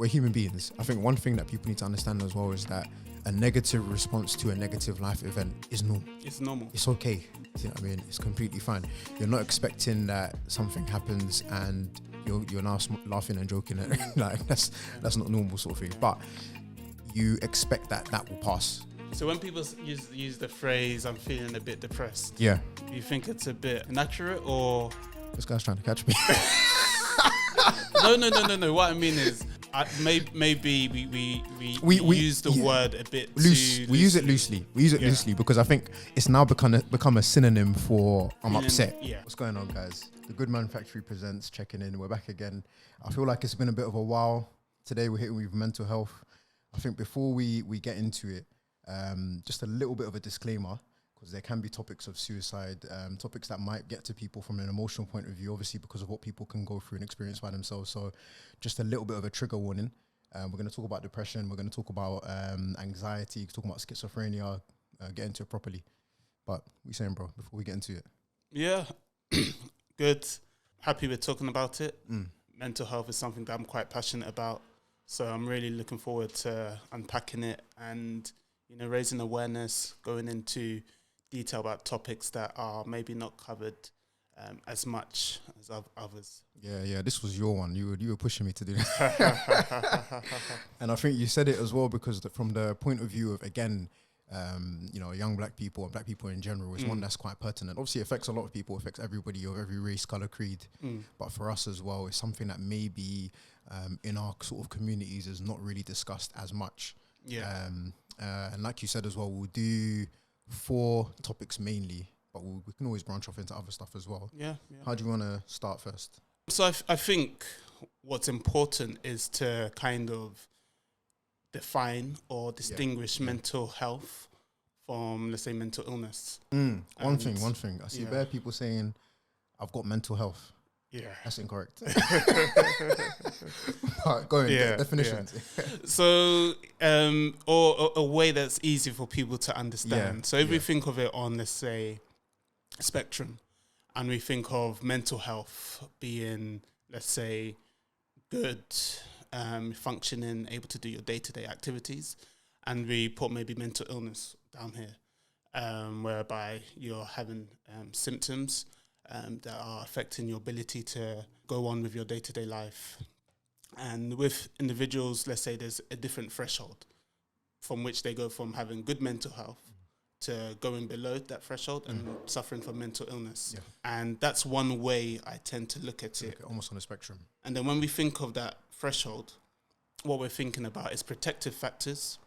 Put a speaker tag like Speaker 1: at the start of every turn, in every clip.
Speaker 1: we're human beings. I think one thing that people need to understand as well is that a negative response to a negative life event is normal.
Speaker 2: It's normal.
Speaker 1: It's okay. You know what I mean? It's completely fine. You're not expecting that something happens and you're now laughing and joking. Like that's not normal sort of thing. But you expect that will pass.
Speaker 2: So when people use the phrase, I'm feeling a bit depressed.
Speaker 1: Yeah.
Speaker 2: Do you think it's a bit inaccurate or?
Speaker 1: This guy's trying to catch me.
Speaker 2: No. What I mean is, maybe we use the word a bit
Speaker 1: loose.
Speaker 2: too
Speaker 1: We use it loosely. Loosely because I think it's now become a synonym for I'm upset.
Speaker 2: Yeah.
Speaker 1: What's going on, guys? The Goodman Factory presents Checking In. We're back again. I feel like it's been a bit of a while. Today we're hitting with mental health. I think before we get into it, just a little bit of a disclaimer, because there can be topics of suicide, topics that might get to people from an emotional point of view, obviously because of what people can go through and experience by themselves. So just a little bit of a trigger warning. We're going to talk about depression. We're going to talk about anxiety, talk about schizophrenia, get into it properly. But what are you saying, bro, before we get into it?
Speaker 2: Yeah, good. Happy we're talking about it. Mental health is something that I'm quite passionate about. So I'm really looking forward to unpacking it and, raising awareness, going into detail about topics that are maybe not covered as much as others.
Speaker 1: Yeah, this was your one. You were pushing me to do this. And I think you said it as well because from the point of view of, again, young black people and black people in general is one that's quite pertinent. Obviously, it affects a lot of people, affects everybody of every race, color, creed. But for us as well, it's something that maybe in our sort of communities is not really discussed as much.
Speaker 2: Yeah.
Speaker 1: And like you said as well, we'll do 4 topics mainly, but we can always branch off into other stuff as well.
Speaker 2: Yeah.
Speaker 1: How do you want to start first?
Speaker 2: So I think what's important is to kind of define or distinguish mental health from, let's say, mental illness.
Speaker 1: One thing. I see bare people saying, I've got mental health.
Speaker 2: Yeah.
Speaker 1: That's incorrect. Go ahead, definitions.
Speaker 2: Yeah. So, or a way that's easy for people to understand.
Speaker 1: Yeah.
Speaker 2: So if we think of it on, let's say, a spectrum, and we think of mental health being, let's say, good, functioning, able to do your day-to-day activities, and we put maybe mental illness down here, whereby you're having symptoms that are affecting your ability to go on with your day-to-day life. And with individuals, let's say there's a different threshold from which they go from having good mental health to going below that threshold and suffering from mental illness. Yeah. And that's one way I tend to look at it.
Speaker 1: Almost on a spectrum.
Speaker 2: And then when we think of that threshold, what we're thinking about is protective factors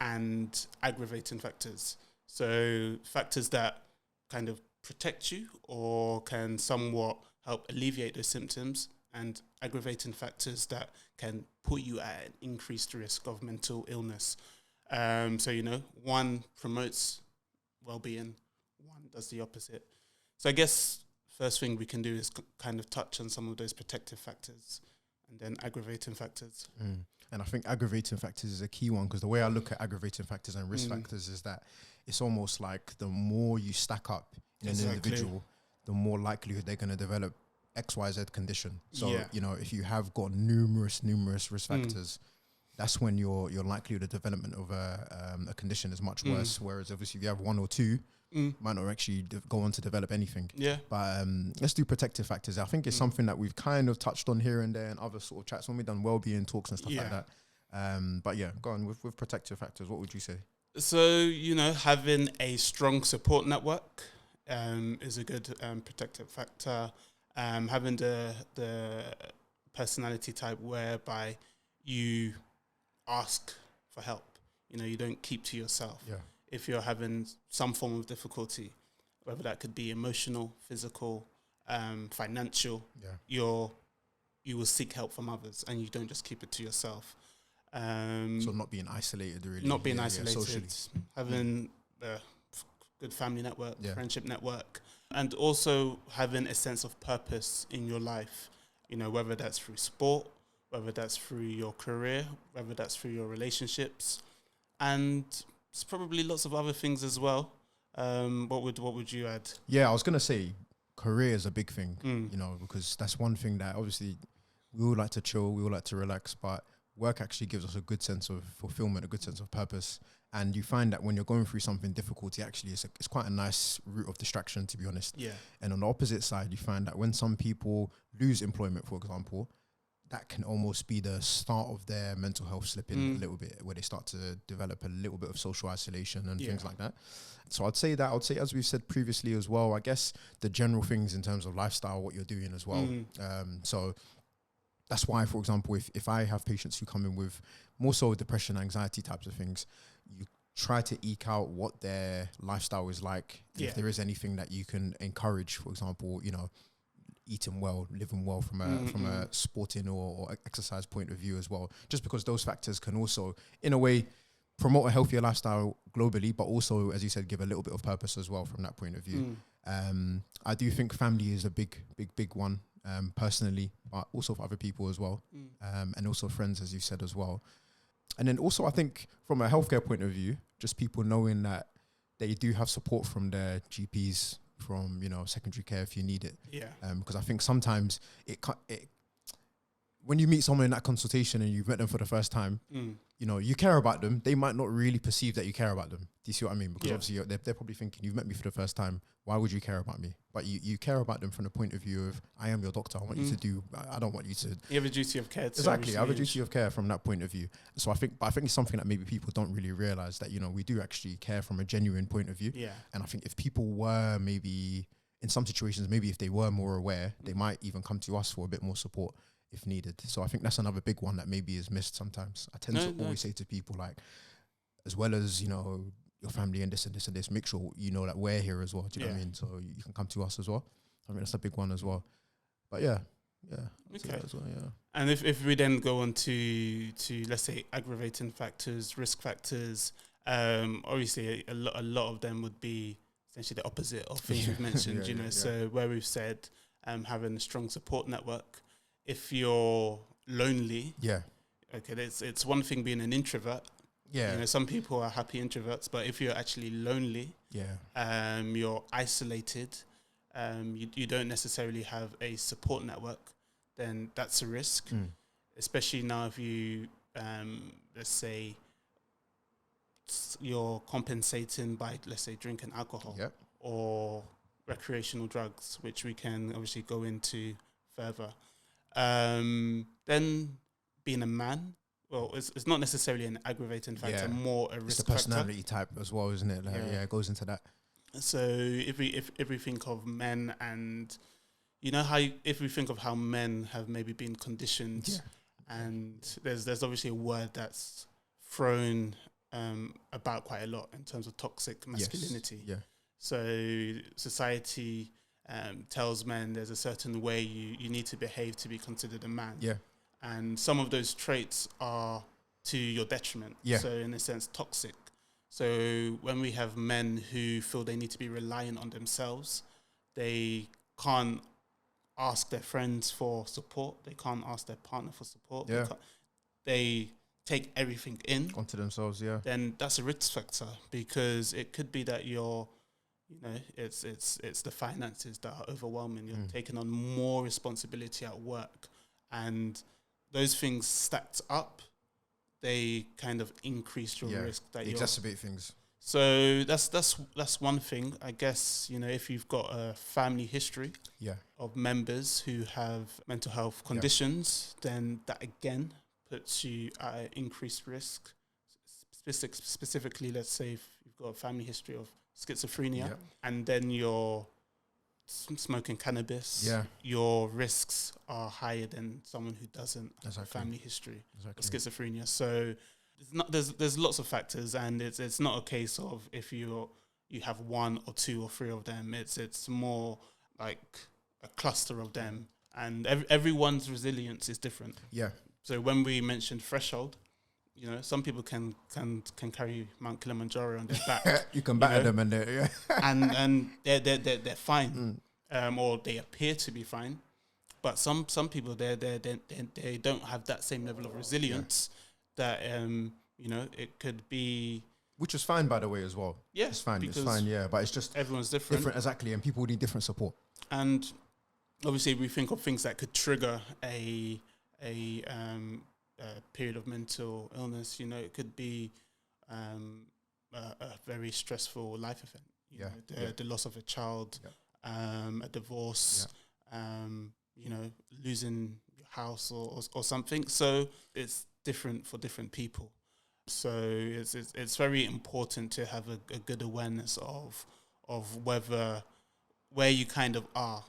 Speaker 2: and aggravating factors. So factors that kind of protect you or can somewhat help alleviate those symptoms, and aggravating factors that can put you at an increased risk of mental illness. So, one promotes well-being, one does the opposite. So I guess first thing we can do is kind of touch on some of those protective factors and then aggravating factors.
Speaker 1: And I think aggravating factors is a key one, because the way I look at aggravating factors and risk factors is that it's almost like the more you stack up in an individual, the more likelihood they're going to develop XYZ condition. So, if you have got numerous risk factors, that's when your likelihood of development of a condition is much worse. Whereas obviously if you have 1 or 2, might not actually go on to develop anything. Yeah. But let's do protective factors. I think it's something that we've kind of touched on here and there in other sort of chats when we've done well-being talks and stuff like that. But yeah, go on with protective factors. What would you say?
Speaker 2: So, having a strong support network is a good protective factor. Having the personality type whereby you ask for help. You don't keep to yourself. Yeah. If you're having some form of difficulty, whether that could be emotional, physical, financial, you will seek help from others and you don't just keep it to yourself.
Speaker 1: So not being isolated, really.
Speaker 2: Not being isolated. Socially. Having a good family network, friendship network, and also having a sense of purpose in your life, whether that's through sport, whether that's through your career, whether that's through your relationships, and it's probably lots of other things as well. What would you add?
Speaker 1: Yeah, I was going to say career is a big thing, because that's one thing that obviously we all like to chill, we all like to relax, but work actually gives us a good sense of fulfillment, a good sense of purpose. And you find that when you're going through something difficult, it's quite a nice route of distraction, to be honest.
Speaker 2: Yeah.
Speaker 1: And on the opposite side, you find that when some people lose employment, for example, that can almost be the start of their mental health slipping a little bit, where they start to develop a little bit of social isolation and things like that. So I'd say, as we've said previously as well, I guess the general things in terms of lifestyle, what you're doing as well. So that's why, for example, if I have patients who come in with more so depression, anxiety types of things, you try to eke out what their lifestyle is like. And if there is anything that you can encourage, for example, you know, eating well, living well from a sporting or exercise point of view as well, just because those factors can also, in a way, promote a healthier lifestyle globally, but also, as you said, give a little bit of purpose as well from that point of view. I do think family is a big one, personally, but also for other people as well, and also friends, as you said as well. And then also, I think from a healthcare point of view, just people knowing that they do have support from their GPs, from, you know, secondary care if you need it. Because I think sometimes when you meet someone in that consultation and you've met them for the first time, you know, you care about them. They might not really perceive that you care about them. Do you see what I mean? Because obviously they're probably thinking, you've met me for the first time, why would you care about me? But you care about them from the point of view of, I am your doctor. I want you to do, I don't want you to.
Speaker 2: You have a duty of care.
Speaker 1: Exactly. I have a duty of care from that point of view. So I think it's something that maybe people don't really realize, that, you know, we do actually care from a genuine point of view. And I think if people were maybe in some situations, maybe if they were more aware, they might even come to us for a bit more support if needed. So I think that's another big one that maybe is missed sometimes. I tend to always say to people, like, as well as, you know, your family and this and this and this, make sure you know that we're here as well. Do you know what I mean? So you can come to us as well. I mean, that's a big one as well. But yeah.
Speaker 2: Okay.
Speaker 1: As well, yeah.
Speaker 2: And if we then go on to let's say aggravating factors, risk factors, obviously a lot of them would be essentially the opposite of things we've mentioned. So where we've said having a strong support network. If you're lonely, okay, it's one thing being an introvert. You know, some people are happy introverts, but if you're actually lonely, you're isolated, you don't necessarily have a support network, then that's a risk. Especially now if you, let's say, you're compensating by, let's say, drinking alcohol or recreational drugs, which we can obviously go into further. Then being a man, well, it's not necessarily an aggravating factor, more a risk factor.
Speaker 1: It's the personality type as well, isn't it? Like, it goes into that. So
Speaker 2: if we think of men, and you know how if we think of how men have maybe been conditioned, and there's obviously a word that's thrown about quite a lot in terms of toxic masculinity. So society tells men there's a certain way you need to behave to be considered a man. And some of those traits are to your detriment. So in a sense, toxic. So when we have men who feel they need to be reliant on themselves, they can't ask their friends for support. They can't ask their partner for support. They take everything in
Speaker 1: onto themselves.
Speaker 2: Then that's a risk factor, because it could be that you're, you know, it's the finances that are overwhelming. You're taking on more responsibility at work, and those things stacked up, they kind of increase your risk. That
Speaker 1: exacerbate things.
Speaker 2: So that's one thing, I guess. You know, if you've got a family history of members who have mental health conditions, then that again puts you at increased risk. Specifically, let's say if you've got a family history of schizophrenia, and then you're smoking cannabis, your risks are higher than someone who doesn't have a family history of schizophrenia. So there's lots of factors, and it's not a case of if you have one or two or three of them. It's more like a cluster of them, and everyone's resilience is different. So when we mentioned threshold, you know, some people can carry Mount Kilimanjaro on their back.
Speaker 1: You can batter them, and
Speaker 2: and they're fine, or they appear to be fine. But some people they don't have that same level of resilience. That you know, it could be,
Speaker 1: which is fine, by the way, as well. It's fine. But it's just
Speaker 2: everyone's different,
Speaker 1: exactly, and people need different support.
Speaker 2: And obviously, we think of things that could trigger a period of mental illness. You know, it could be a very stressful life event. You know, the loss of a child, a divorce, you know, losing your house or something. So it's different for different people. So it's very important to have a good awareness of where you kind of are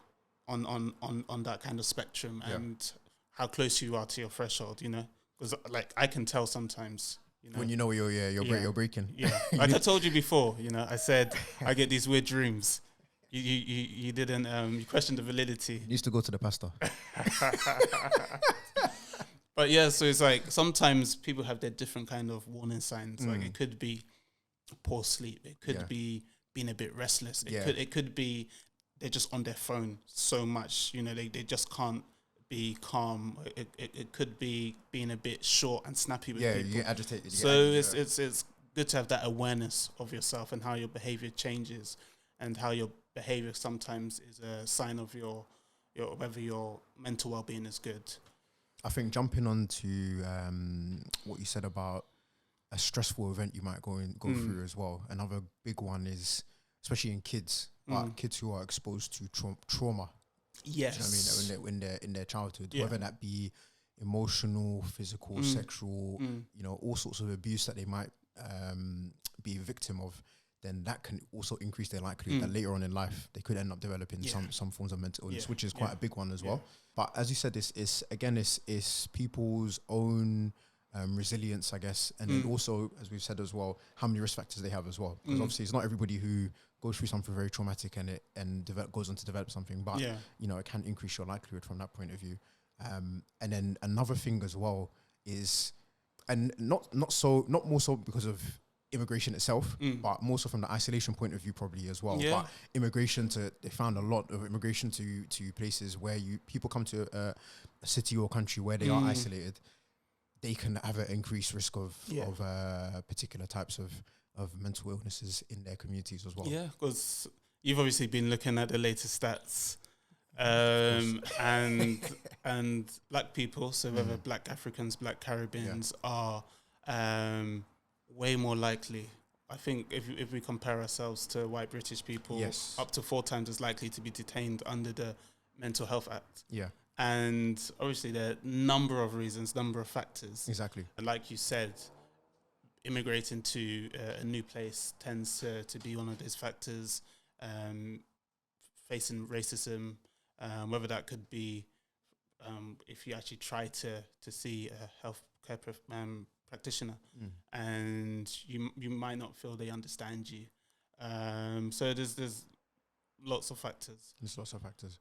Speaker 2: on that kind of spectrum and how close you are to your threshold, you know, because like I can tell sometimes, you know,
Speaker 1: when you know you're breaking.
Speaker 2: Yeah, like I told you before, you know, I said I get these weird dreams. You didn't you questioned the validity.
Speaker 1: You used to go to the pastor.
Speaker 2: But yeah, so it's like sometimes people have their different kind of warning signs. Like it could be poor sleep. It could be being a bit restless. It could be they're just on their phone so much. You know, they just can't be calm. It could be being a bit short and snappy with people.
Speaker 1: You get agitated.
Speaker 2: It's good to have that awareness of yourself and how your behavior changes and how your behavior sometimes is a sign of your whether your mental well-being is good.
Speaker 1: I think jumping on to what you said about a stressful event you might go through as well. Another big one is, especially in kids, kids who are exposed to trauma.
Speaker 2: Yes.
Speaker 1: Do you know what I mean? In their childhood, whether that be emotional, physical, sexual, you know, all sorts of abuse that they might be a victim of, then that can also increase their likelihood that later on in life they could end up developing some forms of mental illness, which is quite a big one as well. But as you said, it's people's own resilience, I guess, and then also, as we've said as well, how many risk factors they have as well. Because obviously, it's not everybody who goes through something very traumatic and goes on to develop something, but you know, it can increase your likelihood from that point of view. And then another thing as well is, and not more so because of immigration itself, but more so from the isolation point of view probably as well. But they found a lot of immigration to places where people come to a city or country where they are isolated. They can have an increased risk of particular types of mental illnesses in their communities as well. Yeah,
Speaker 2: because you've obviously been looking at the latest stats, and black people, so whether black Africans, black Caribbeans are way more likely. I think if we compare ourselves to white British people, up to 4 times as likely to be detained under the Mental Health Act.
Speaker 1: Yeah.
Speaker 2: And obviously there are a number of reasons, number of factors.
Speaker 1: Exactly.
Speaker 2: And like you said, immigrating to a new place tends to be one of those factors, facing racism, whether that could be if you actually try to see a healthcare practitioner and you might not feel they understand you. So there's lots of factors.
Speaker 1: There's lots of factors.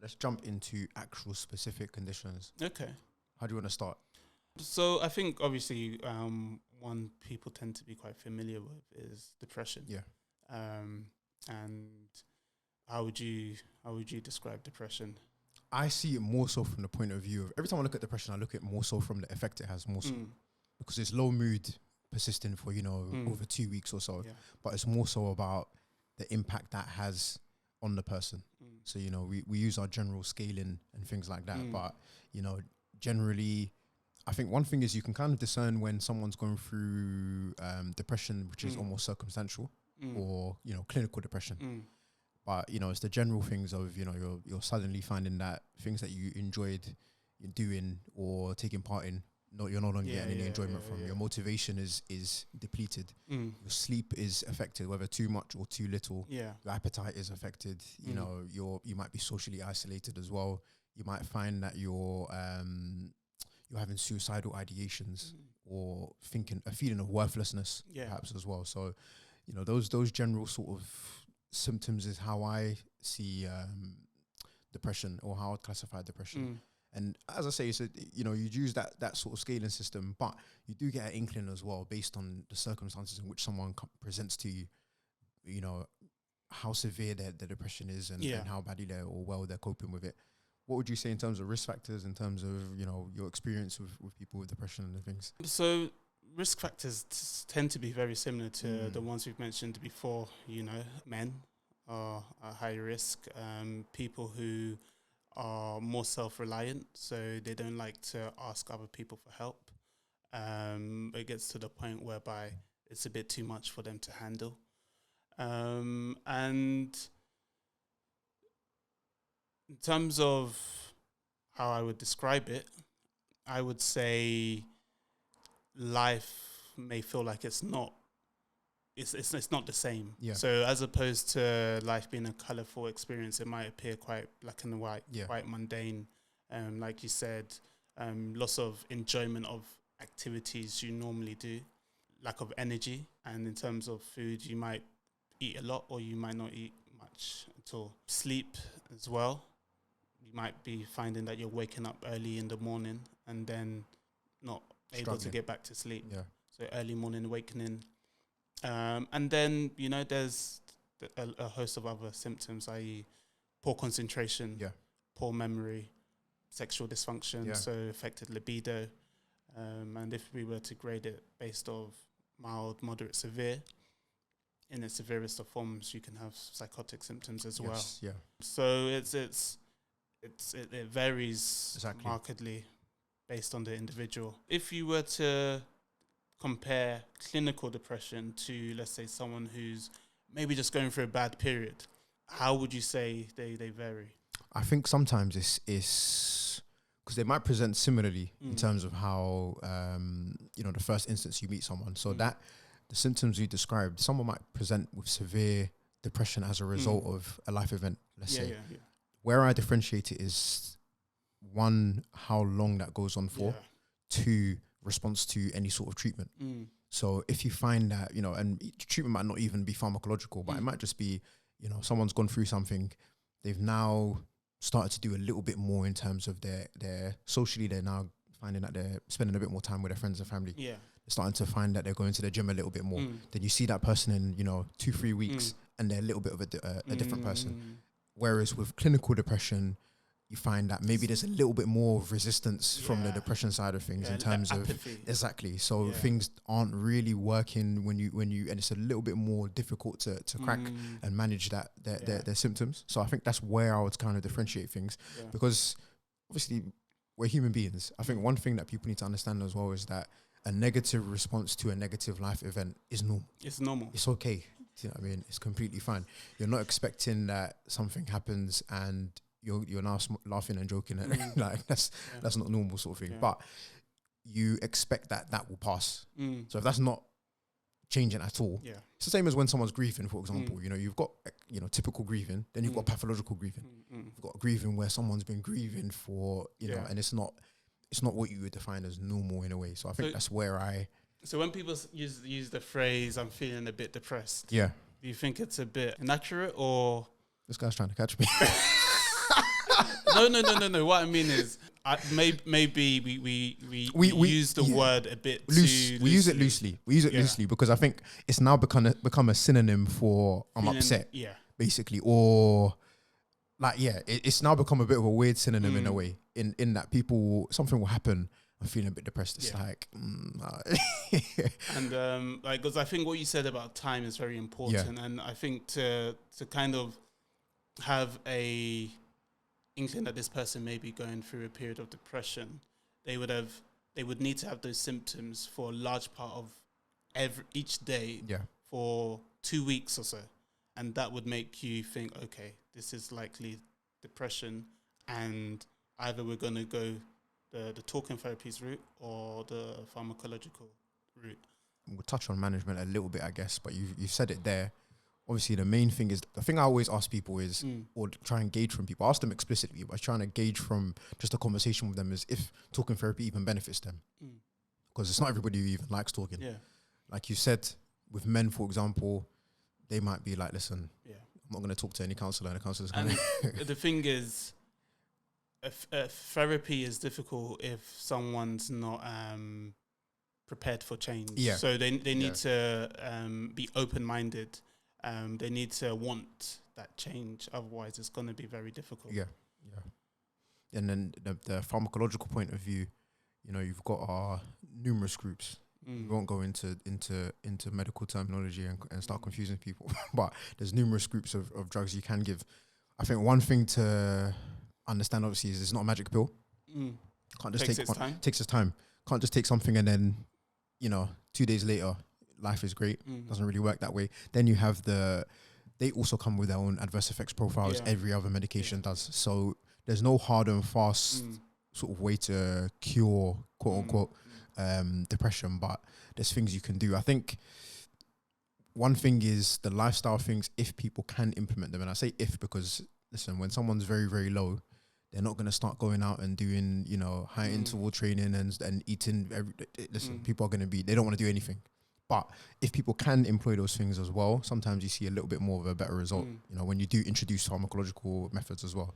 Speaker 1: Let's jump into actual specific conditions.
Speaker 2: Okay.
Speaker 1: How do you want to start?
Speaker 2: So I think obviously one people tend to be quite familiar with is depression.
Speaker 1: Yeah.
Speaker 2: And how would you describe depression?
Speaker 1: I see it more so from the point of view of, every time I look at depression, I look at it more so from the effect it has more so. Because it's low mood persisting for, over 2 weeks or so. Yeah. But it's more so about the impact that has on the person. So, we use our general scaling and things like that. But, generally, I think one thing is you can kind of discern when someone's going through depression, which is almost circumstantial, or, clinical depression. But, it's the general things of, you're suddenly finding that things that you enjoyed doing or taking part in, you're no longer getting any enjoyment from. Your motivation is depleted. Your sleep is affected, whether too much or too little. Your appetite is affected. You might be socially isolated as well. You might find that you're having suicidal ideations or a feeling of worthlessness, perhaps as well. So, those general sort of symptoms is how I see depression, or how I'd classify depression. And as I say, so, you use that sort of scaling system, but you do get an inkling as well based on the circumstances in which someone presents to you, how severe their depression is and how badly they're coping with it. What would you say in terms of risk factors, in terms of, your experience with people with depression and things?
Speaker 2: So risk factors tend to be very similar to the ones we've mentioned before. Men are high risk. People who are more self-reliant, so they don't like to ask other people for help. It gets to the point whereby it's a bit too much for them to handle. And in terms of how I would describe it, I would say life may feel like it's not the same.
Speaker 1: Yeah.
Speaker 2: So as opposed to life being a colourful experience, it might appear quite black and white, quite mundane. Like you said, loss of enjoyment of activities you normally do, lack of energy, and in terms of food, you might eat a lot or you might not eat much at all. Sleep as well. You might be finding that you're waking up early in the morning and then not able to get back to sleep.
Speaker 1: Yeah.
Speaker 2: So early morning awakening. And then, there's a host of other symptoms, i.e. poor concentration, poor memory, sexual dysfunction, so affected libido. And if we were to grade it based off mild, moderate, severe, in its severest of forms, you can have psychotic symptoms as well.
Speaker 1: Yeah.
Speaker 2: So it varies markedly based on the individual. If you were to compare clinical depression to, let's say, someone who's maybe just going through a bad period, how would you say they vary?
Speaker 1: I think sometimes it's because they might present similarly in terms of how, the first instance you meet someone. So that the symptoms you described, someone might present with severe depression as a result of a life event, let's say. Yeah. Where I differentiate it is, one, how long that goes on for, two, response to any sort of treatment. So if you find that, and treatment might not even be pharmacological, but it might just be, someone's gone through something, they've now started to do a little bit more in terms of their socially, they're now finding that they're spending a bit more time with their friends and family. Yeah. They're starting to find that they're going to the gym a little bit more. Then you see that person in, 2-3 weeks and they're a little bit of a different person. Whereas with clinical depression, you find that maybe there's a little bit more resistance from the depression side of things in terms of apathy. So things aren't really working when you and it's a little bit more difficult to crack and manage their symptoms. So I think that's where I would kind of differentiate things, because obviously we're human beings. I think one thing that people need to understand as well is that a negative response to a negative life event is normal. It's normal. It's okay. You know what I mean? It's completely fine. You're not expecting that something happens and you're now laughing and joking at like that's not normal sort of thing. But you expect that will pass. So if that's not changing at all, it's the same as when someone's grieving, for example. You've got typical grieving, then you've got pathological grieving. You've got grieving where someone's been grieving for and it's not what you would define as normal in a way. So I think that's where
Speaker 2: So when people use the phrase "I'm feeling a bit depressed,"
Speaker 1: do
Speaker 2: you think it's a bit inaccurate, or
Speaker 1: this guy's trying to catch me?
Speaker 2: No. What I mean is, maybe we use the word a bit loosely.
Speaker 1: We use it loosely. Loosely because I think it's now become a synonym for I'm upset, basically, or like it's now become a bit of a weird synonym in a way. In that something will happen. I'm feeling a bit depressed. It's like,
Speaker 2: and because I think what you said about time is very important, and I think to kind of have a inkling that this person may be going through a period of depression, they would need to have those symptoms for a large part of each day for 2 weeks or so, and that would make you think, okay, this is likely depression, and either we're going to go the talking therapies route or the pharmacological route.
Speaker 1: We'll touch on management a little bit, I guess, but you've said it there. Obviously, the main thing is, the thing I always ask people is, or try and gauge from people, ask them explicitly, but trying to gauge from just a conversation with them is if talking therapy even benefits them. Because it's not everybody who even likes talking. Yeah. Like you said, with men, for example, they might be like, listen, I'm not going to talk to any counsellor, and the counsellor's going to...
Speaker 2: The thing is, therapy is difficult if someone's not prepared for change. Yeah. So they need to be open-minded. They need to want that change. Otherwise, it's going to be very difficult. Yeah. And then the pharmacological point of view, you've got our numerous groups. We won't go into medical terminology and start confusing people. But there's numerous groups of drugs you can give. I think one thing to
Speaker 1: understand obviously is it's not a magic pill. Can't just
Speaker 2: Takes
Speaker 1: take
Speaker 2: its time.
Speaker 1: Takes its time. Can't just take something and then, 2 days later, life is great. Doesn't really work that way. Then you have they also come with their own adverse effects profiles.
Speaker 2: Yeah.
Speaker 1: Every other medication does. So there's no hard and fast sort of way to cure, quote unquote, depression. But there's things you can do. I think one thing is the lifestyle things, if people can implement them. And I say if because, listen, when someone's very, very low, they're not going to start going out and doing, high interval training and eating. Listen, people are going to they don't want to do anything. But if people can employ those things as well, sometimes you see a little bit more of a better result, when you do introduce pharmacological methods as well.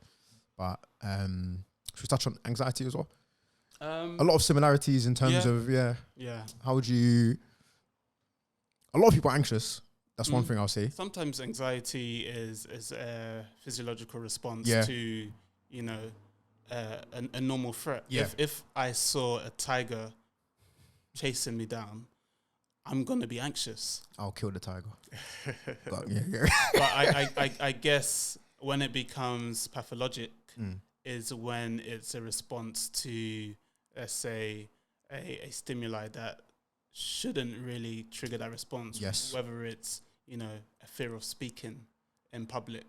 Speaker 1: But should we touch on anxiety as well? A lot of similarities in terms of, how would you... A lot of people are anxious. That's one thing I'll say.
Speaker 2: Sometimes anxiety is a physiological response to, a normal threat.
Speaker 1: Yeah.
Speaker 2: If I saw a tiger chasing me down, I'm going to be anxious.
Speaker 1: I'll kill the tiger. But
Speaker 2: I guess when it becomes pathologic is when it's a response to, let's say, a stimuli that shouldn't really trigger that response.
Speaker 1: Yes.
Speaker 2: Whether it's, a fear of speaking in public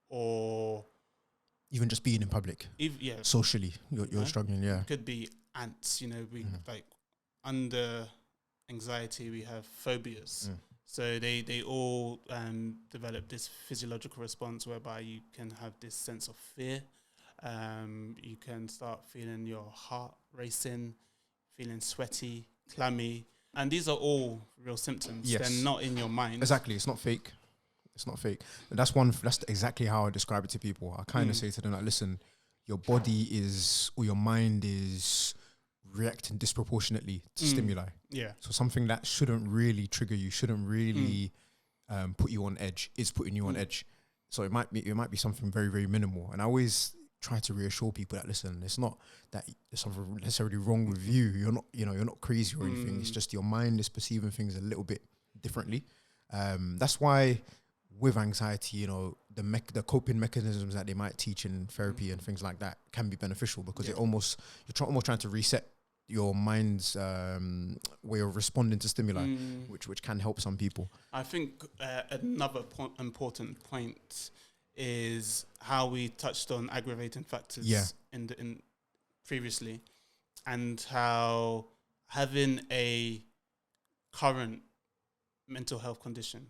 Speaker 2: or...
Speaker 1: Even just being in public. Socially, you're struggling,
Speaker 2: It could be ants, like under... anxiety, we have phobias. So they all develop this physiological response whereby you can have this sense of fear. You can start feeling your heart racing, feeling sweaty, clammy. And these are all real symptoms.
Speaker 1: Yes.
Speaker 2: They're not in your mind.
Speaker 1: Exactly. It's not fake. And that's exactly how I describe it to people. I kind of say to them, like, listen, your body or your mind is reacting disproportionately to stimuli.
Speaker 2: Yeah.
Speaker 1: So something that shouldn't really trigger you, shouldn't really put you on edge, is putting you on edge. So it might be something very, very minimal. And I always try to reassure people that, listen, it's not that there's something necessarily wrong with you. You're not, you're not crazy or anything. It's just your mind is perceiving things a little bit differently. That's why with anxiety, the coping mechanisms that they might teach in therapy and things like that can be beneficial because you're almost trying to reset your mind's way of responding to stimuli, which can help some people.
Speaker 2: I think another important point is how we touched on aggravating factors in previously, and how having a current mental health condition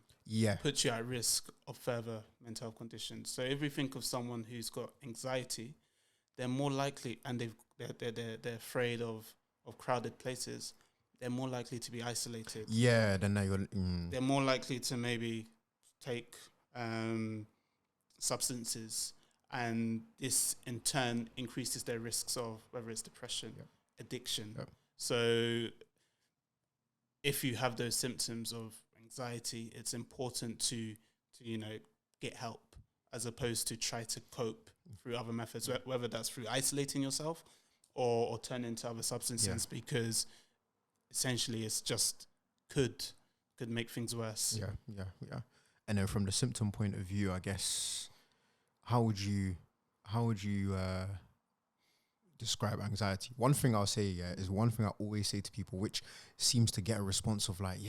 Speaker 2: puts you at risk of further mental health conditions. So if we think of someone who's got anxiety, they're more likely, and they're afraid of crowded places, they're more likely to be isolated.
Speaker 1: Yeah, then now
Speaker 2: they're more likely to maybe take substances, and this in turn increases their risks of whether it's depression, addiction. So if you have those symptoms of anxiety, it's important to get help as opposed to try to cope through other methods, whether that's through isolating yourself or turning to other substances, because essentially it's just could make things worse.
Speaker 1: Yeah. And then from the symptom point of view, I guess, how would you describe anxiety? One thing I'll say is one thing I always say to people, which seems to get a response of like,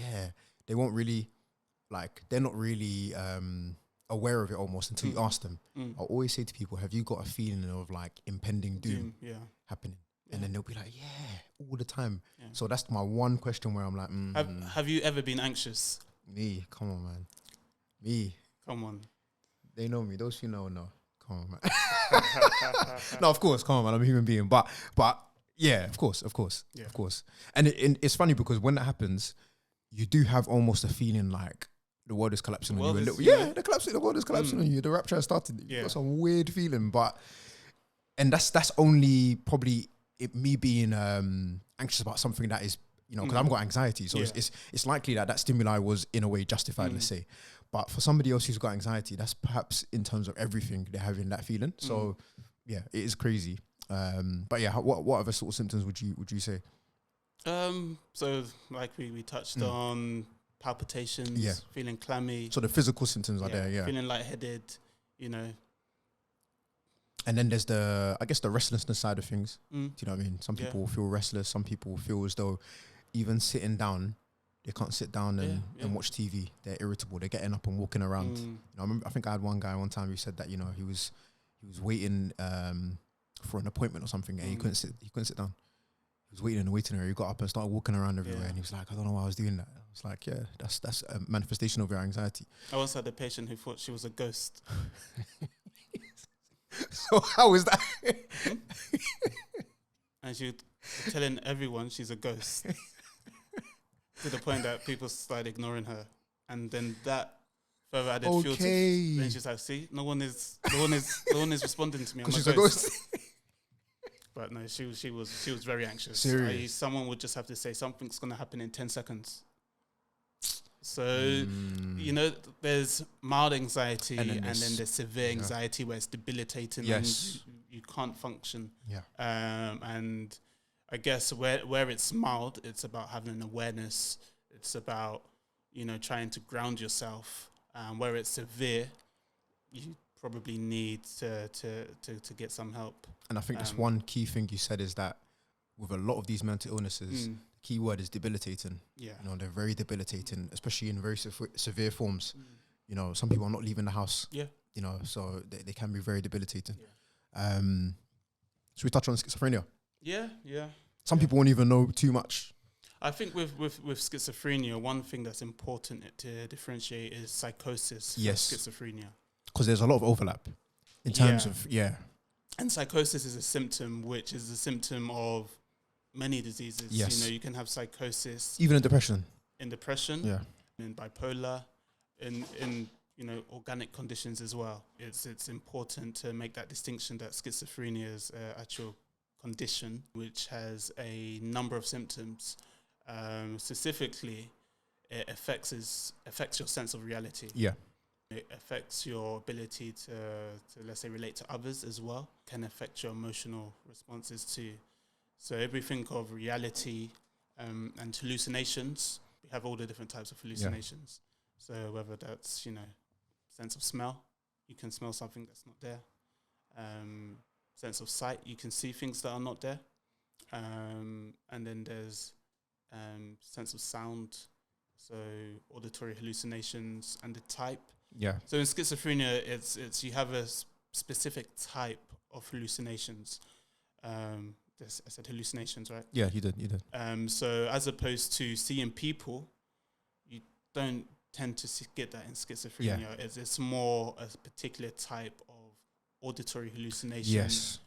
Speaker 1: they won't really, like, they're not really aware of it almost until you ask them. I'll always say to people, have you got a feeling of like impending doom happening? And then they'll be like, all the time. So that's my one question where I'm like,
Speaker 2: have you ever been anxious?
Speaker 1: Me, come on, man. Me.
Speaker 2: Come on.
Speaker 1: They know me. Those who know. Come on, man. No, of course, come on, man. I'm a human being. But yeah, of course. And it's funny because when that happens, you do have almost a feeling like the world is collapsing on you a little. The world is collapsing on you. The rapture has started. You've got some weird feeling, and that's only probably me being anxious about something that is, because I've got anxiety. So it's likely that stimuli was in a way justified, let's say. But for somebody else who's got anxiety, that's perhaps in terms of everything, they're having that feeling. So yeah, it is crazy. But yeah, what other sort of symptoms would you say?
Speaker 2: So like we touched on palpitations, feeling clammy.
Speaker 1: So the physical symptoms are there,
Speaker 2: feeling lightheaded,
Speaker 1: And then there's the restlessness side of things. Do you know what I mean? Some
Speaker 2: Yeah.
Speaker 1: people feel restless. Some people feel as though even sitting down, they can't sit down and watch TV. They're irritable. They're getting up and walking around. You know, I think I had one guy one time who said that, you know, he was waiting for an appointment or something, and he couldn't sit down. He was waiting in the waiting area. He got up and started walking around everywhere, and he was like, I don't know why I was doing that. I was like, yeah, that's a manifestation of your anxiety.
Speaker 2: I once had a patient who thought she was a ghost.
Speaker 1: So how is that?
Speaker 2: And she was telling everyone she's a ghost. To the point that people started ignoring her. And then that further added fuel to. Then she's like, see, no one is responding to me. I'm a ghost. But no, she was very anxious. Someone would just have to say something's gonna happen in 10 seconds. So, you know, there's mild anxiety and then there's severe anxiety where it's debilitating and you can't function.
Speaker 1: Yeah.
Speaker 2: And I guess where it's mild, it's about having an awareness. It's about, you know, trying to ground yourself. Where it's severe, you probably need to get some help.
Speaker 1: And I think that's one key thing you said is that with a lot of these mental illnesses, the key word is debilitating. Yeah. You know, they're very debilitating, especially in very severe forms. You know, some people are not leaving the house. Yeah. You know, so they can be very debilitating. Yeah. Should we touch on schizophrenia? Yeah. Some people won't even know too much.
Speaker 2: I think with schizophrenia, one thing that's important to differentiate is psychosis from schizophrenia.
Speaker 1: Because there's a lot of overlap in terms of,
Speaker 2: And psychosis is a symptom, which is a symptom of many diseases. Yes. You know, you can have psychosis.
Speaker 1: Even in depression.
Speaker 2: Yeah. In bipolar, in you know, organic conditions as well. It's important to make that distinction that schizophrenia is an actual condition which has a number of symptoms. Specifically, it affects your sense of reality. Yeah. It affects your ability to let's say relate to others as well. Can affect your emotional responses too. So everything of reality and hallucinations. We have all the different types of hallucinations. So whether that's, you know, sense of smell, you can smell something that's not there. Sense of sight, you can see things that are not there. And then there's sense of sound, so auditory hallucinations and the type. Yeah. So in schizophrenia, it's you have a specific type of hallucinations. I said hallucinations, right?
Speaker 1: Yeah, you did.
Speaker 2: So as opposed to seeing people, you don't tend to get that in schizophrenia. Yeah. It's more a particular type of auditory hallucination. Yes.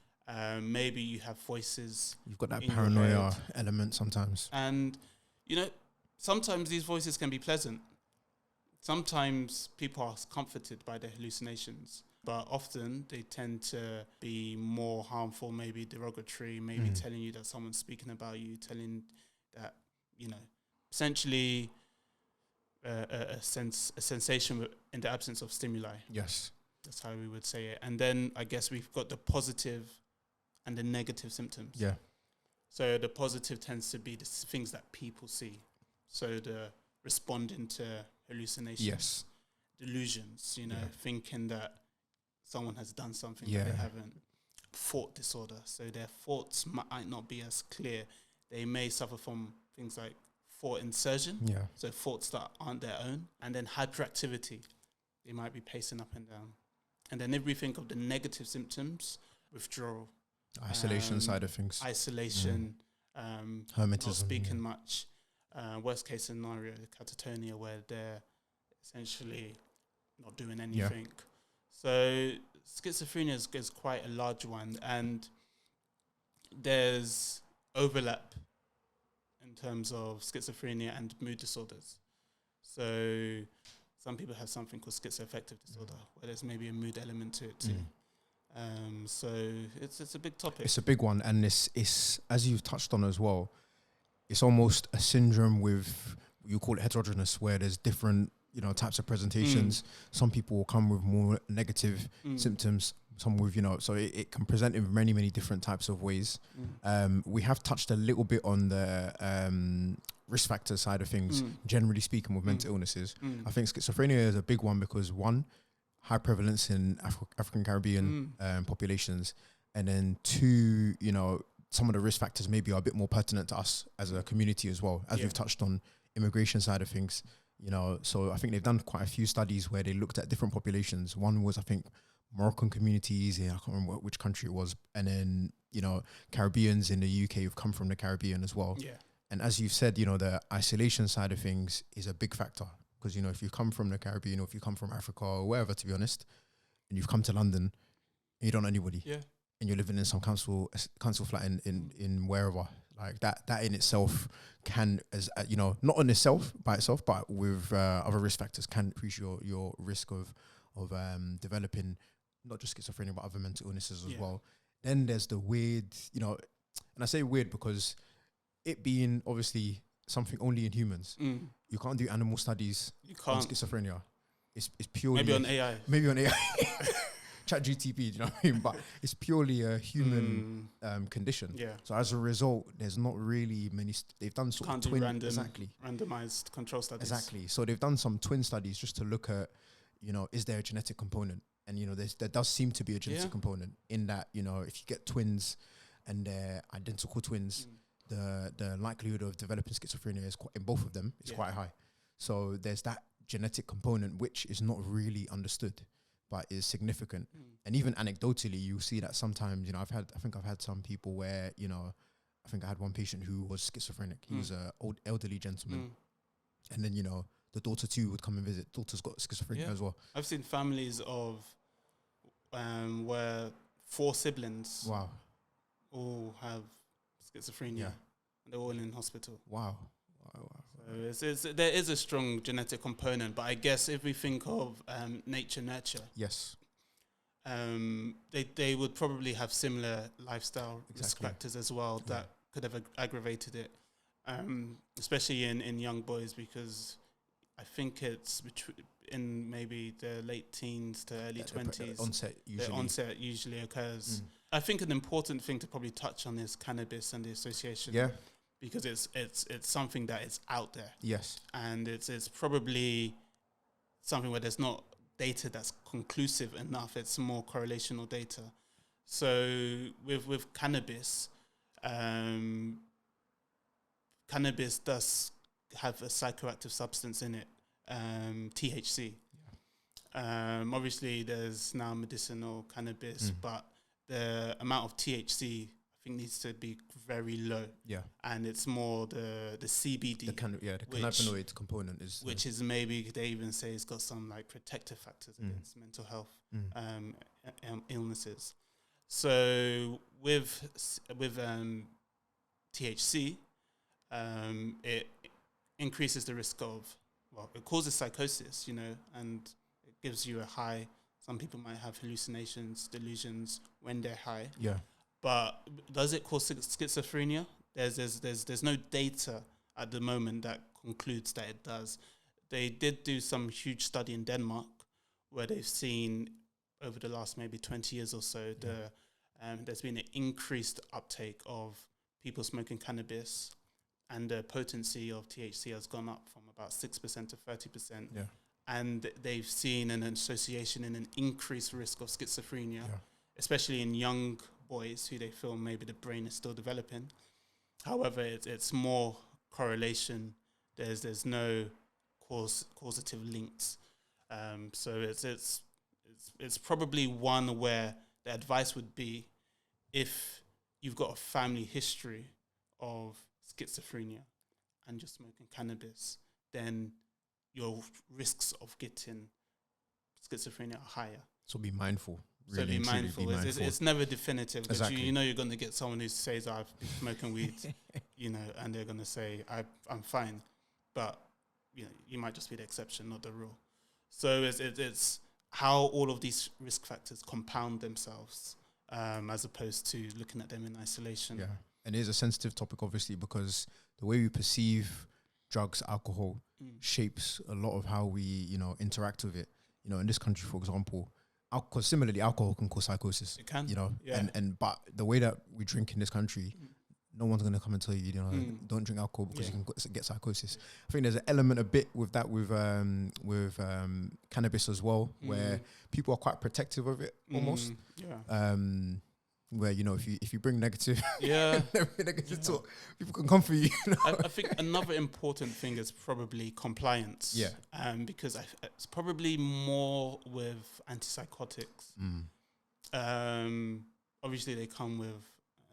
Speaker 2: Maybe you have voices.
Speaker 1: You've got that paranoia element sometimes.
Speaker 2: And, you know, sometimes these voices can be pleasant. Sometimes people are comforted by their hallucinations, but often they tend to be more harmful, maybe derogatory, maybe telling you that someone's speaking about you, telling that, you know, essentially a sensation in the absence of stimuli. Yes. That's how we would say it. And then I guess we've got the positive and the negative symptoms. Yeah. So the positive tends to be the things that people see. So the responding to hallucinations, delusions, you know, thinking that someone has done something that they haven't. Thought disorder. So their thoughts might not be as clear. They may suffer from things like thought insertion. Yeah. So thoughts that aren't their own. And then hyperactivity. They might be pacing up and down. And then if we think of the negative symptoms, withdrawal.
Speaker 1: Isolation side of things.
Speaker 2: Isolation.
Speaker 1: Hermetism.
Speaker 2: Not speaking much. Worst case scenario, catatonia, where they're essentially not doing anything. Yeah. So schizophrenia is quite a large one, and there's overlap in terms of schizophrenia and mood disorders. So some people have something called schizoaffective disorder, where there's maybe a mood element to it too. So it's a big topic.
Speaker 1: It's a big one, and it's as you've touched on as well. It's almost a syndrome with, you call it heterogeneous, where there's different, you know, types of presentations. Some people will come with more negative symptoms, some with, you know, so it can present in many, many different types of ways. We have touched a little bit on the risk factor side of things, generally speaking, with mental illnesses. I think schizophrenia is a big one because, one, high prevalence in African Caribbean populations, and then 2, you know, some of the risk factors maybe are a bit more pertinent to us as a community as well, as we've touched on immigration side of things, you know. So I think they've done quite a few studies where they looked at different populations. One was, I think, Moroccan communities, I can't remember which country it was, and then, you know, Caribbeans in the UK who've come from the Caribbean as well.
Speaker 2: Yeah.
Speaker 1: And as you've said, you know, the isolation side of things is a big factor, because, you know, if you come from the Caribbean or if you come from Africa or wherever, to be honest, and you've come to London and you don't know anybody, and you're living in some council flat in wherever, like that in itself can, as you know, not on itself by itself, but with other risk factors, can increase your risk of developing not just schizophrenia but other mental illnesses as well. Then there's the weird, you know, and I say weird because it being obviously something only in humans, you can't do animal studies on schizophrenia. It's purely
Speaker 2: maybe on AI.
Speaker 1: Chat GTP, do you know what I mean? But it's purely a human condition.
Speaker 2: Yeah.
Speaker 1: So as a result, there's not really many. They've done sort of twin
Speaker 2: randomized control studies.
Speaker 1: Exactly. So they've done some twin studies just to look at, you know, is there a genetic component? And, you know, there does seem to be a genetic component in that, you know, if you get twins and they're identical twins, the likelihood of developing schizophrenia is in both of them is quite high. So there's that genetic component which is not really understood, but is significant. And even anecdotally, you see that sometimes, you know, I think I've had some people where, you know, I think I had one patient who was schizophrenic. He was an old elderly gentleman. And then, you know, the daughter too would come and visit. Daughter's got schizophrenia as well.
Speaker 2: I've seen families of where 4 siblings all have schizophrenia. And they're all in hospital.
Speaker 1: Wow.
Speaker 2: So there is a strong genetic component, but I guess if we think of nature nurture, they would probably have similar lifestyle risk factors as well that could have aggravated it, especially in young boys, because I think it's in maybe the late teens to early 20s. The onset usually occurs. I think an important thing to probably touch on is cannabis and the association. Because it's something that is out there. And it's probably something where there's not data that's conclusive enough. It's more correlational data. So with cannabis, cannabis does have a psychoactive substance in it, THC. Obviously, there's now medicinal cannabis, but the amount of THC I think needs to be very low. And it's more the CBD. The
Speaker 1: cannabinoid component is...
Speaker 2: Which is maybe, they even say it's got some like protective factors against mental health illnesses. So with THC, it increases the risk of, it causes psychosis, you know, and it gives you a high. Some people might have hallucinations, delusions when they're high. But does it cause schizophrenia? There's no data at the moment that concludes that it does. They did do some huge study in Denmark where they've seen over the last maybe 20 years or so, there's been an increased uptake of people smoking cannabis, and the potency of THC has gone up from about 6% to 30%. And they've seen an association in an increased risk of schizophrenia, especially in young boys who they feel maybe the brain is still developing. However, it's more correlation. There's no causative links. So it's probably one where the advice would be, if you've got a family history of schizophrenia and you're smoking cannabis, then your risks of getting schizophrenia are higher.
Speaker 1: So be mindful.
Speaker 2: So be mindful. It's never definitive. Exactly. You know you're going to get someone who says, I've been smoking weed, you know, and they're going to say, I'm fine. But, you know, you might just be the exception, not the rule. So it's how all of these risk factors compound themselves, as opposed to looking at them in isolation.
Speaker 1: And it is a sensitive topic, obviously, because the way we perceive drugs, alcohol, shapes a lot of how we, you know, interact with it. You know, in this country, for example, similarly, alcohol can cause psychosis.
Speaker 2: It can,
Speaker 1: you know, but the way that we drink in this country, no one's going to come and tell you, you know, don't drink alcohol because you can get psychosis. I think there's an element a bit with that with cannabis as well, where people are quite protective of it almost. Where, you know, if you bring negative, negative talk, people can come for you. You know?
Speaker 2: I think another important thing is probably compliance. Because it's probably more with antipsychotics. Obviously, they come with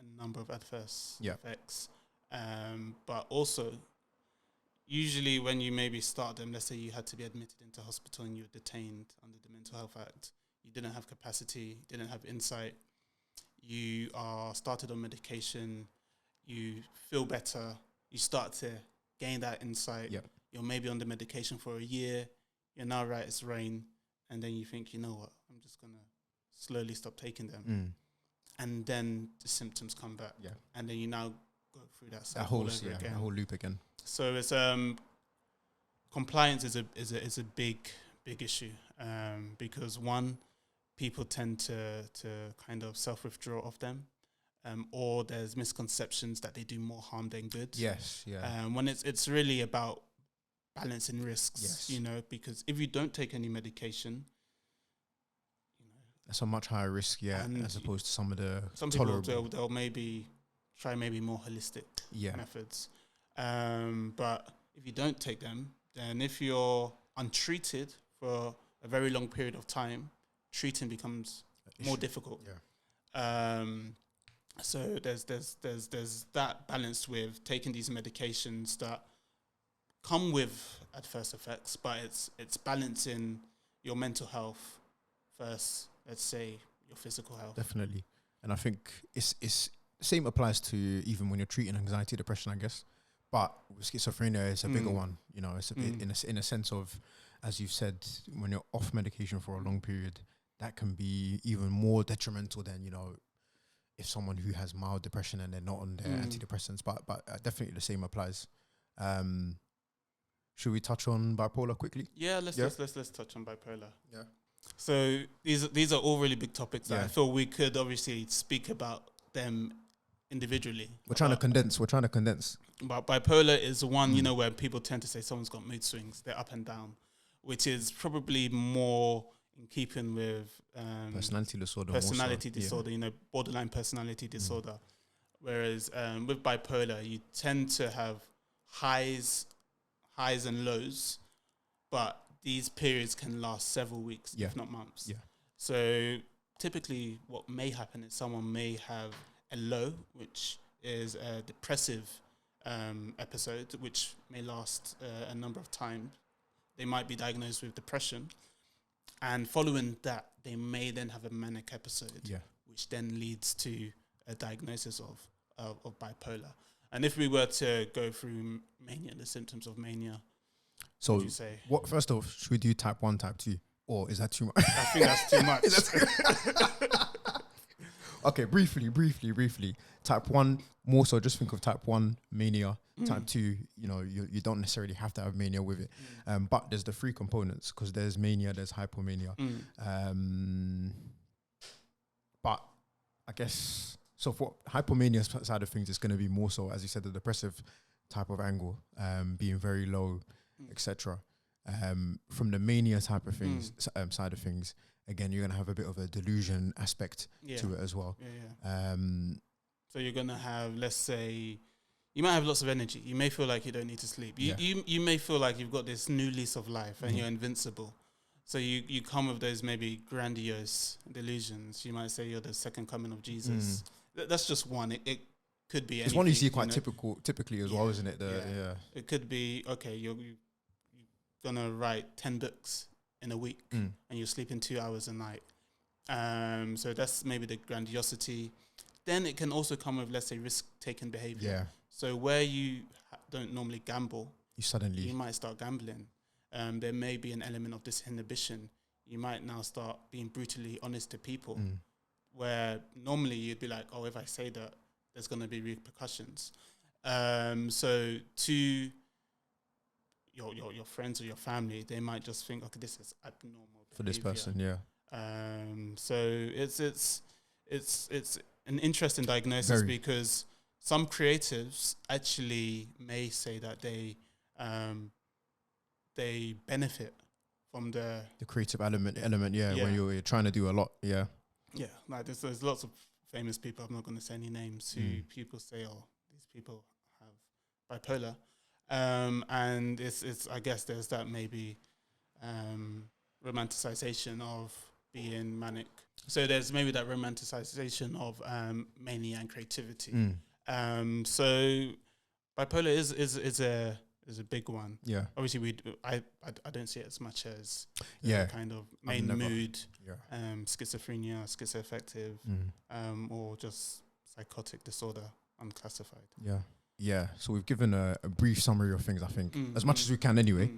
Speaker 2: a number of adverse effects. But also, usually when you maybe start them, let's say you had to be admitted into hospital and you were detained under the Mental Health Act, you didn't have capacity, didn't have insight, you are started on medication, you feel better, you start to gain that insight, you're maybe on the medication for a year, you're now right as rain, and then you think, you know what, I'm just going to slowly stop taking them. And then the symptoms come back. And then you now go through that cycle all over again.
Speaker 1: That whole loop again.
Speaker 2: So it's compliance is a big issue, because one, people tend to kind of self-withdraw of them, or there's misconceptions that they do more harm than good. When it's really about balancing risks, you know, because if you don't take any medication,
Speaker 1: that's a much higher risk, as opposed to some
Speaker 2: people they'll maybe try more holistic methods. But if you don't take them, then if you're untreated for a very long period of time, treating becomes more difficult. So there's that balance with taking these medications that come with adverse effects, but it's balancing your mental health versus, let's say, your physical health.
Speaker 1: Definitely. And I think it's same applies to even when you're treating anxiety, depression, I guess. But with schizophrenia, it's a bigger one. You know, it's a bit in a sense of, as you've said, when you're off medication for a long period, that can be even more detrimental than, you know, if someone who has mild depression and they're not on their antidepressants. But definitely the same applies. Should we touch on bipolar quickly?
Speaker 2: Let's touch on bipolar. So these are all really big topics that I feel we could obviously speak about them individually.
Speaker 1: We're trying to condense.
Speaker 2: But bipolar is one, you know, where people tend to say someone's got mood swings, they're up and down, which is probably more in keeping with
Speaker 1: personality disorder,
Speaker 2: you know, borderline personality disorder. Whereas with bipolar, you tend to have highs and lows, but these periods can last several weeks, if not months. So typically what may happen is someone may have a low, which is a depressive episode, which may last a number of times. They might be diagnosed with depression. And following that, they may then have a manic episode, which then leads to a diagnosis of bipolar. And if we were to go through mania, the symptoms of mania,
Speaker 1: so
Speaker 2: what would you say?
Speaker 1: What, first off, should we do type 1, type 2? Or is that too much?
Speaker 2: I think that's too much.
Speaker 1: Okay, briefly. Type 1, more so just think of type 1 mania. Type 2, you know, you don't necessarily have to have mania with it. But there's the three components, because there's mania, there's hypomania. But I guess, so for hypomania side of things, it's going to be more so, as you said, the depressive type of angle, being very low, etc. From the mania type of things, side of things, again, you're going to have a bit of a delusion aspect to it as well.
Speaker 2: So you're going to have, let's say, you might have lots of energy. You may feel like you don't need to sleep. You may feel like you've got this new lease of life and you're invincible. So you come with those maybe grandiose delusions. You might say you're the second coming of Jesus. That's just one. It could be anything.
Speaker 1: It's one you see quite typically as well, isn't it?
Speaker 2: It could be, okay, you're going to write 10 books in a week and you're sleeping 2 hours a night. So that's maybe the grandiosity. Then it can also come with, let's say, risk-taking behavior. So where you don't normally gamble, you might start gambling. There may be an element of disinhibition. You might now start being brutally honest to people, where normally you'd be like, oh, if I say that, there's going to be repercussions. So to your friends or your family, they might just think, okay, this is abnormal behavior
Speaker 1: for this person.
Speaker 2: So it's an interesting diagnosis because some creatives actually may say that they benefit from the
Speaker 1: creative element, when you're trying to do a lot,
Speaker 2: like there's lots of famous people. I'm not going to say any names who people say, oh, these people have bipolar, and it's I guess there's that maybe romanticization of being manic. So there's maybe that romanticization of mania and creativity. So bipolar is a big one.
Speaker 1: Yeah.
Speaker 2: Obviously, I don't see it as much as kind of main mood, schizophrenia, schizoaffective, or just psychotic disorder, unclassified.
Speaker 1: Yeah. Yeah. So we've given a brief summary of things, I think, as much as we can anyway.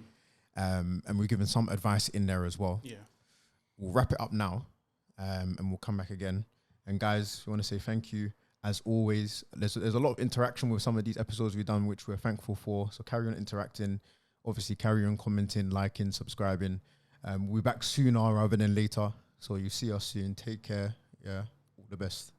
Speaker 1: And we've given some advice in there as well.
Speaker 2: Yeah.
Speaker 1: We'll wrap it up now, and we'll come back again. And guys, we want to say thank you. As always, there's a lot of interaction with some of these episodes we've done, which we're thankful for. So carry on interacting. Obviously, carry on commenting, liking, subscribing. We'll be back sooner rather than later. So you see us soon. Take care. Yeah. All the best.